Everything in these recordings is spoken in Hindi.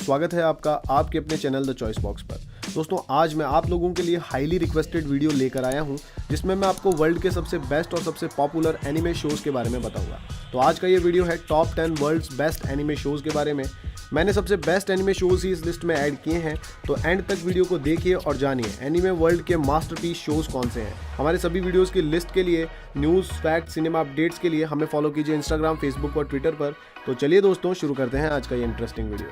स्वागत है आपका आपके अपने चैनल द चॉइस बॉक्स पर। दोस्तों आज मैं आप लोगों के लिए हाईली रिक्वेस्टेड वीडियो लेकर आया हूं जिसमें मैं आपको वर्ल्ड के सबसे बेस्ट और सबसे पॉपुलर एनिमे शोज़ के बारे में बताऊंगा। तो आज का ये वीडियो है top 10 world's best anime shows के बारे में। मैंने सबसे बेस्ट एनिमे शोज़ ही इस लिस्ट में ऐड किए हैं, तो एंड तक वीडियो को देखिए और जानिए एनिमे वर्ल्ड के मास्टरपीस शोज़ कौन से हैं। हमारे सभी वीडियोज़ की लिस्ट के लिए, न्यूज़, फैक्ट, सिनेमा अपडेट्स के लिए हमें फॉलो कीजिए इंस्टाग्राम, फेसबुक और ट्विटर पर। तो चलिए दोस्तों शुरू करते हैं आज का ये इंटरेस्टिंग वीडियो।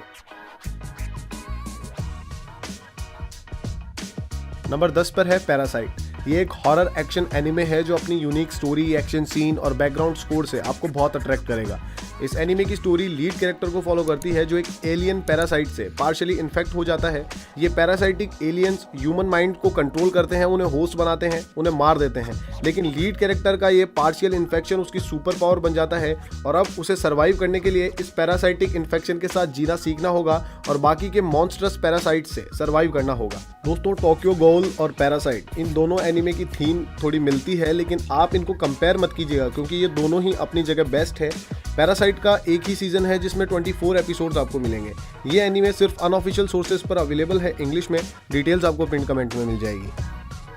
नंबर 10 पर है पैरासाइट। ये एक हॉरर एक्शन एनिमे है जो अपनी यूनिक स्टोरी, एक्शन सीन और बैकग्राउंड स्कोर से आपको बहुत अट्रैक्ट करेगा। इस एनिमे की स्टोरी लीड कैरेक्टर को फॉलो करती है जो एक एलियन पैरासाइट से पार्शियली इन्फेक्ट हो जाता है। ये पैरासाइटिक एलियंस ह्यूमन माइंड को कंट्रोल करते हैं, उन्हें होस्ट बनाते हैं, उन्हें मार देते हैं। लेकिन लीड कैरेक्टर का ये पार्शियल इन्फेक्शन उसकी सुपर पावर बन जाता है और अब उसे सर्वाइव करने के लिए इस पैरासाइटिक इन्फेक्शन के साथ जीना सीखना होगा और बाकी के मॉन्स्टरस पैरासाइट से सर्वाइव करना होगा। दोस्तों टोक्यो गहोल और पैरासाइट इन दोनों एनिमे की थीम थोड़ी मिलती है, लेकिन आप इनको कंपेयर मत कीजिएगा क्योंकि ये दोनों ही अपनी जगह बेस्ट है। पैरासाइट का एक ही सीजन है जिसमें 24 एपिसोड्स आपको मिलेंगे। ये एनिमे सिर्फ अनऑफिशियल सोर्सेज पर अवेलेबल है इंग्लिश में। डिटेल्स आपको पिन कमेंट में मिल जाएगी।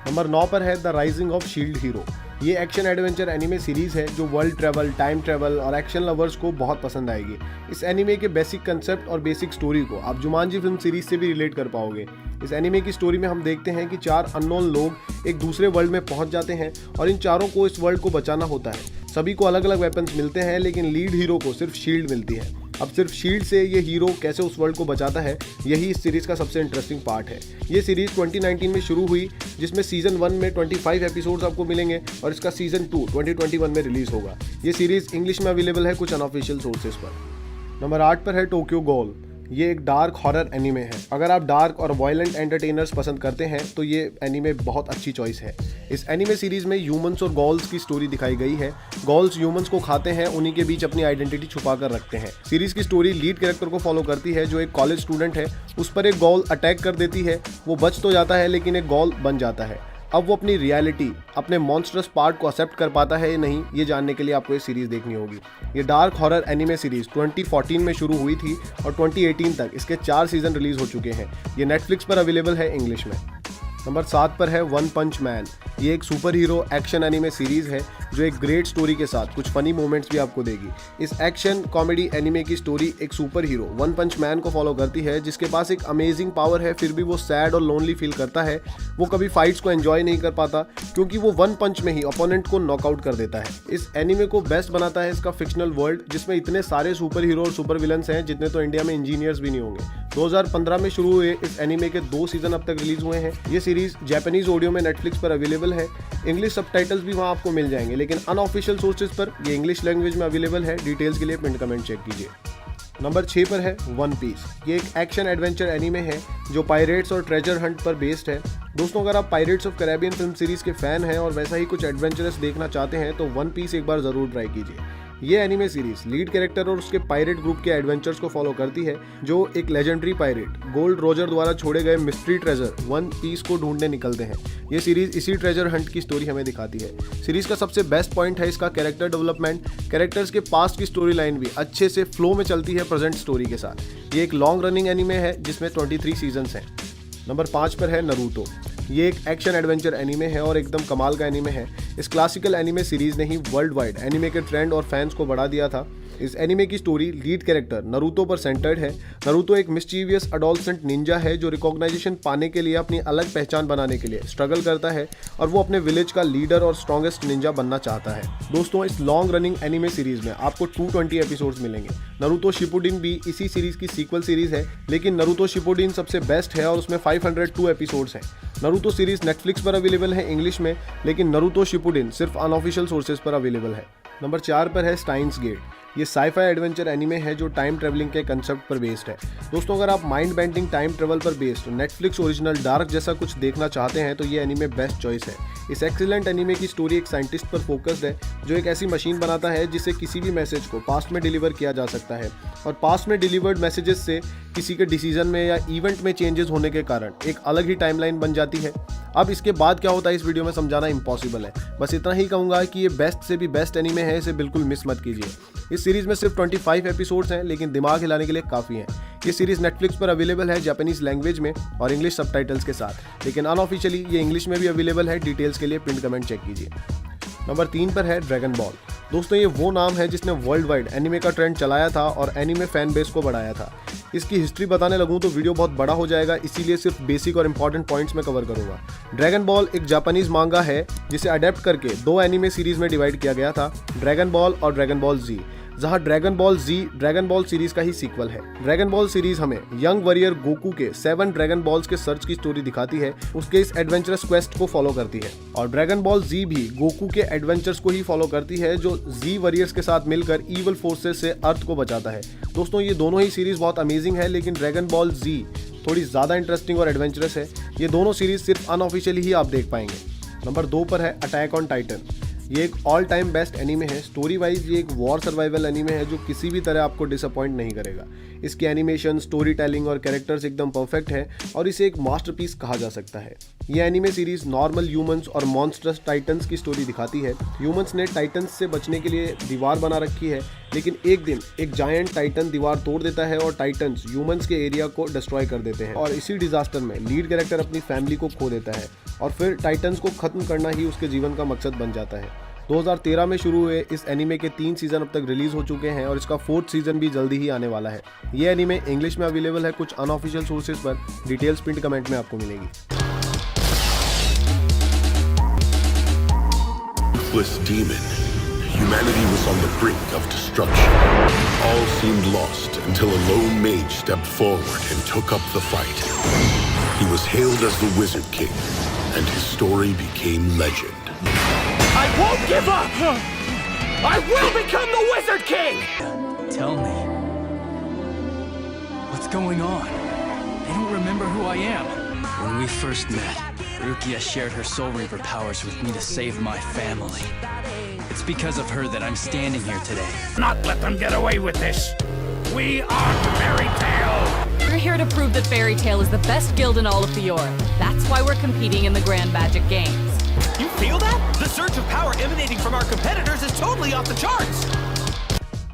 नंबर 9 पर है the rising of shield hero. ये एक्शन एडवेंचर एनिमे सीरीज है जो वर्ल्ड ट्रैवल, टाइम ट्रैवल और एक्शन लवर्स को बहुत पसंद आएगी। इस एनिमे के बेसिक कंसेप्ट और बेसिक स्टोरी को आप जुमानजी फिल्म सीरीज से भी रिलेट कर पाओगे। इस एनिमे की स्टोरी में हम देखते हैं कि 4 अननोन लोग एक दूसरे वर्ल्ड में पहुंच जाते हैं और इन चारों को इस वर्ल्ड को बचाना होता है। सभी को अलग अलग वेपन्स मिलते हैं लेकिन लीड हीरो को सिर्फ शील्ड मिलती है। अब सिर्फ शील्ड से ये हीरो कैसे उस वर्ल्ड को बचाता है, यही इस सीरीज का सबसे इंटरेस्टिंग पार्ट है। ये सीरीज 2019 में शुरू हुई जिसमें सीजन 1 में 25 एपिसोड्स आपको मिलेंगे और इसका सीजन 2 2021 में रिलीज होगा। ये सीरीज इंग्लिश में अवेलेबल है कुछ अनऑफिशियल सोर्सेज पर। नंबर 8 पर है टोक्यो गहोल। ये एक डार्क हॉरर एनिमे है। अगर आप डार्क और वायलेंट एंटरटेनर्स पसंद करते हैं तो ये एनिमे बहुत अच्छी चॉइस है। इस एनिमे सीरीज में ह्यूमंस और गॉल्स की स्टोरी दिखाई गई है। गॉल्स ह्यूमंस को खाते हैं, उन्हीं के बीच अपनी आइडेंटिटी छुपा कर रखते हैं। सीरीज की स्टोरी लीड कैरेक्टर को फॉलो करती है जो एक कॉलेज स्टूडेंट है। उस पर एक गॉल अटैक कर देती है। वो बच तो जाता है लेकिन एक गॉल बन जाता है। अब वो अपनी रियलिटी, अपने मॉन्स्टरस पार्ट को एक्सेप्ट कर पाता है या नहीं, ये जानने के लिए आपको ये सीरीज देखनी होगी। ये डार्क हॉरर एनिमे सीरीज 2014 में शुरू हुई थी और 2018 तक इसके 4 सीजन रिलीज हो चुके हैं। ये नेटफ्लिक्स पर अवेलेबल है इंग्लिश में। नंबर 7 पर है वन पंच मैन। ये एक super hero action anime series है जो एक ग्रेट स्टोरी के साथ कुछ फनी मोमेंट्स भी आपको देगी। इस एक्शन कॉमेडी एनिमे की स्टोरी एक सुपर हीरो वन पंच मैन को फॉलो करती है जिसके पास एक अमेजिंग पावर है, फिर भी वो सैड और लोनली फील करता है। वो कभी फाइट्स को एंजॉय नहीं कर पाता क्योंकि वो वन पंच में ही ओपोनेंट को नॉकआउट कर देता है। इस एनिमे को बेस्ट बनाता है इसका फिक्शनल वर्ल्ड जिसमें इतने सारे सुपर हीरो और सुपर विलन्स हैं जितने तो इंडिया में इंजीनियर्स भी नहीं होंगे। 2015 में शुरू हुए इस एनिमे के 2 सीजन अब तक रिलीज हुए हैं। ये सीरीज जापानीज ऑडियो में नेटफ्लिक्स पर अवेलेबल है। इंग्लिश सबटाइटल्स भी वहां आपको मिल जाएंगे, लेकिन अनऑफिशियल सोर्सेज पर ये इंग्लिश लैंग्वेज में अवेलेबल है। डिटेल्स के लिए पिन कमेंट चेक कीजिए। नंबर 6 पर है वन पीस। ये एक एक्शन एडवेंचर एनिमे है जो पायरेट्स और ट्रेजर हंट पर बेस्ड है। दोस्तों अगर आप pirates of Caribbean film series के फैन हैं और वैसा ही कुछ एडवेंचरस देखना चाहते हैं तो वन पीस एक बार जरूर ट्राई कीजिए। ये एनिमे सीरीज लीड कैरेक्टर और उसके पायरेट ग्रुप के एडवेंचर्स को फॉलो करती है जो एक लेजेंडरी पायरेट गोल्ड रोजर द्वारा छोड़े गए मिस्ट्री ट्रेजर वन पीस को ढूंढने निकलते हैं। ये सीरीज इसी ट्रेजर हंट की स्टोरी हमें दिखाती है। सीरीज का सबसे बेस्ट पॉइंट है इसका कैरेक्टर डेवलपमेंट। कैरेक्टर्स के पास्ट की स्टोरी लाइन भी अच्छे से फ्लो में चलती है प्रेजेंट स्टोरी के साथ। ये एक लॉन्ग रनिंग एनिमे है जिसमें 23 सीजन्स हैं। नंबर 5 पर है नारुतो। ये एक एक्शन एडवेंचर एनिमे है और एकदम कमाल का एनिमे है। इस क्लासिकल एनिमे सीरीज ने ही वर्ल्ड वाइड एनिमे के ट्रेंड और फैंस को बढ़ा दिया था। इस एनिमे की स्टोरी लीड कैरेक्टर नारुतो पर सेंटर्ड है। नारुतो एक मिस्चीवियस अडोलसेंट निंजा है जो रिकॉग्नाइजेशन पाने के लिए, अपनी अलग पहचान बनाने के लिए स्ट्रगल करता है और वो अपने विलेज का लीडर और स्ट्रॉन्गेस्ट निंजा बनना चाहता है। दोस्तों इस लॉन्ग रनिंग एनिमे सीरीज में आपको 220 एपिसोड्स मिलेंगे। नारुतो शिपुडिन भी इसी सीरीज की सीक्वल सीरीज है, लेकिन नारुतो शिपुडिन सबसे बेस्ट है और उसमें 502 एपिसोड्स हैं। नारुतो सीरीज नेटफ्लिक्स पर अवेलेबल है इंग्लिश में, लेकिन नारुतो शिपुडिन सिर्फ अनऑफिशियल सोर्सेज पर अवेलेबल है। नंबर 4 पर है स्टाइन्स गेट। ये साईफाई एडवेंचर एनिमे है जो टाइम ट्रेवलिंग के कंसेप्ट पर बेस्ड है। दोस्तों अगर आप माइंड बेंडिंग टाइम ट्रेवल पर बेस्ड नेटफ्लिक्स ओरिजिनल डार्क जैसा कुछ देखना चाहते हैं तो ये एनिमे बेस्ट चॉइस है। इस एक्सीलेंट एनिमे की स्टोरी एक साइंटिस्ट पर फोकस्ड है जो एक ऐसी मशीन बनाता है जिससे किसी भी मैसेज को पास्ट में डिलीवर किया जा सकता है और पास्ट में डिलीवर्ड मैसेजेस से किसी के डिसीजन में या इवेंट में चेंजेस होने के कारण एक अलग ही टाइमलाइन बन जाती है। अब इसके बाद क्या होता है इस वीडियो में समझाना इम्पॉसिबल है, बस इतना ही कहूँगा कि ये बेस्ट से भी बेस्ट एनीमे है, इसे बिल्कुल मिस मत कीजिए। इस सीरीज में सिर्फ 25 एपिसोड्स हैं लेकिन दिमाग हिलाने के लिए काफ़ी हैं। ये सीरीज नेटफ्लिक्स पर अवेलेबल है जापानीज लैंग्वेज में और इंग्लिश सबटाइटल्स के साथ, लेकिन अनऑफिशियली ये इंग्लिश में भी अवेलेबल है। डिटेल्स के लिए पिन कमेंट चेक कीजिए। नंबर 3 पर है ड्रैगन बॉल। दोस्तों ये वो नाम है जिसने वर्ल्ड वाइड एनिमे का ट्रेंड चलाया था और एनिमे फैन बेस को बढ़ाया था। इसकी हिस्ट्री बताने लगूं तो वीडियो बहुत बड़ा हो जाएगा, इसीलिए सिर्फ बेसिक और इंपॉर्टेंट पॉइंट्स में कवर करूंगा। ड्रैगन बॉल एक जापानीज मांगा है जिसे अडेप्ट करके 2 एनिमे सीरीज में डिवाइड किया गया था, ड्रैगन बॉल और ड्रैगन बॉल जी, जहां ड्रैगन बॉल जी ड्रैगन बॉल सीरीज का ही सीक्वल है। ड्रैगन बॉल सीरीज हमें यंग वॉरियर गोकू के 7 ड्रैगन बॉल्स के सर्च की स्टोरी दिखाती है, उसके इस एडवेंचरस क्वेस्ट को फॉलो करती है। और ड्रैगन बॉल जी भी गोकू के एडवेंचर्स को ही फॉलो करती है, जो जी वॉरियर्स के साथ मिलकर ईवल फोर्सेस से अर्थ को बचाता है। दोस्तों ये दोनों ही सीरीज बहुत अमेजिंग है, लेकिन ड्रैगन बॉल जी थोड़ी ज्यादा इंटरेस्टिंग और एडवेंचरस है। ये दोनों सीरीज सिर्फ अनऑफिशियली ही आप देख पाएंगे। नंबर 2 पर है अटैक ऑन टाइटन। ये एक ऑल टाइम बेस्ट एनीमे है। स्टोरी वाइज ये एक वॉर सर्वाइवल एनीमे है जो किसी भी तरह आपको डिसअपॉइंट नहीं करेगा। इसकी एनिमेशन, स्टोरी टेलिंग और कैरेक्टर्स एकदम परफेक्ट है और इसे एक मास्टरपीस कहा जा सकता है। ये एनीमे सीरीज नॉर्मल ह्यूमंस और मॉन्स्टर्स टाइटन्स की स्टोरी दिखाती है। ह्यूमंस ने टाइटन्स से बचने के लिए दीवार बना रखी है, लेकिन एक दिन एक जायंट टाइटन दीवार तोड़ देता है और टाइटन्स ह्यूमंस के एरिया को डिस्ट्रॉय कर देते हैं। और इसी डिजास्टर में लीड कैरेक्टर अपनी फैमिली को खो देता है और फिर टाइटन्स को खत्म करना ही उसके जीवन का मकसद बन जाता है। 2013 में शुरू हुए इस एनीमे के 3 सीजन अब तक रिलीज हो चुके हैं और इसका 4th सीजन भी जल्दी ही आने वाला है। ये एनीमे इंग्लिश में अवेलेबल है कुछ अनऑफिशियल सोर्सेज पर। डिटेल्स पिन कमेंट में आपको मिलेगी। Demon. Humanity was on the brink of destruction. All seemed lost until a lone mage stepped forward and took up the fight. He was hailed as the Wizard King, and his story became legend. I won't give up! I will become the Wizard King! Tell me, what's going on? They don't remember who I am. When we first met, Rukia shared her Soul Reaper powers with me to save my family. It's because of her that I'm standing here today. Not let them get away with this! We are Fairy Tail! We're here to prove that Fairy Tail is the best guild in all of the York. That's why we're competing in the Grand Magic Games. You feel that? The surge of power emanating from our competitors is totally off the charts!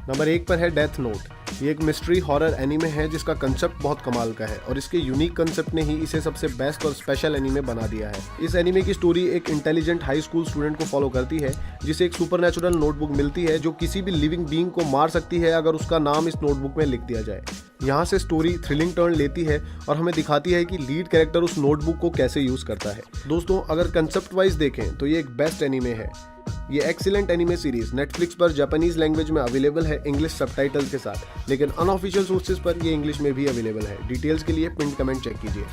Number 1 पर है डेथ नोट। ये एक मिस्ट्री हॉरर एनीमे है जिसका कंसेप्ट बहुत कमाल का है और इसके यूनिक कंसेप्ट ने ही इसे सबसे बेस्ट और स्पेशल एनीमे बना दिया है। इस एनीमे की स्टोरी एक इंटेलिजेंट हाई स्कूल स्टूडेंट को फॉलो करती है जिसे एक सुपरनैचुरल नोटबुक मिलती है जो किसी भी लिविंग बीइंग को मार सकती है अगर उसका नाम इस नोटबुक में लिख दिया जाए। यहाँ से स्टोरी थ्रिलिंग टर्न लेती है और हमें दिखाती है कि लीड कैरेक्टर उस नोटबुक को कैसे यूज करता है। दोस्तों अगर कंसेप्ट वाइज देखें तो ये एक बेस्ट एनीमे है। ये एक्सीलेंट एनीमे सीरीज नेटफ्लिक्स पर जापानीज लैंग्वेज में अवेलेबल है इंग्लिश सबटाइटल्स के साथ, लेकिन अनऑफिशियल सोर्सेज पर ये इंग्लिश में भी अवेलेबल है। डिटेल्स के लिए पिन कमेंट चेक कीजिए।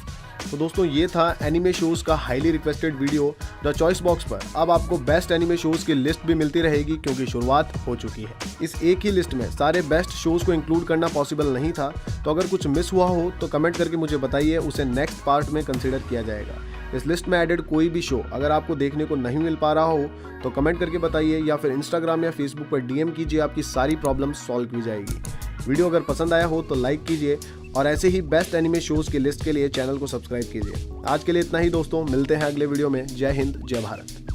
तो दोस्तों ये था एनीमे शोज का highly requested video the choice box पर। अब आपको बेस्ट एनीमे शोज की लिस्ट भी मिलती रहेगी क्योंकि शुरुआत हो चुकी है। इस एक ही लिस्ट में सारे बेस्ट शोज को इंक्लूड करना पॉसिबल नहीं था, तो अगर कुछ मिस हुआ हो तो कमेंट करके मुझे बताइए, उसे नेक्स्ट पार्ट में कंसिडर किया जाएगा। इस लिस्ट में एडेड कोई भी शो अगर आपको देखने को नहीं मिल पा रहा हो तो कमेंट करके बताइए या फिर इंस्टाग्राम या फेसबुक पर डीएम कीजिए, आपकी सारी प्रॉब्लम सॉल्व की जाएगी। वीडियो अगर पसंद आया हो तो लाइक कीजिए और ऐसे ही बेस्ट एनिमे शोज की लिस्ट के लिए चैनल को सब्सक्राइब कीजिए। आज के लिए इतना ही दोस्तों, मिलते हैं अगले वीडियो में। जय हिंद, जय भारत।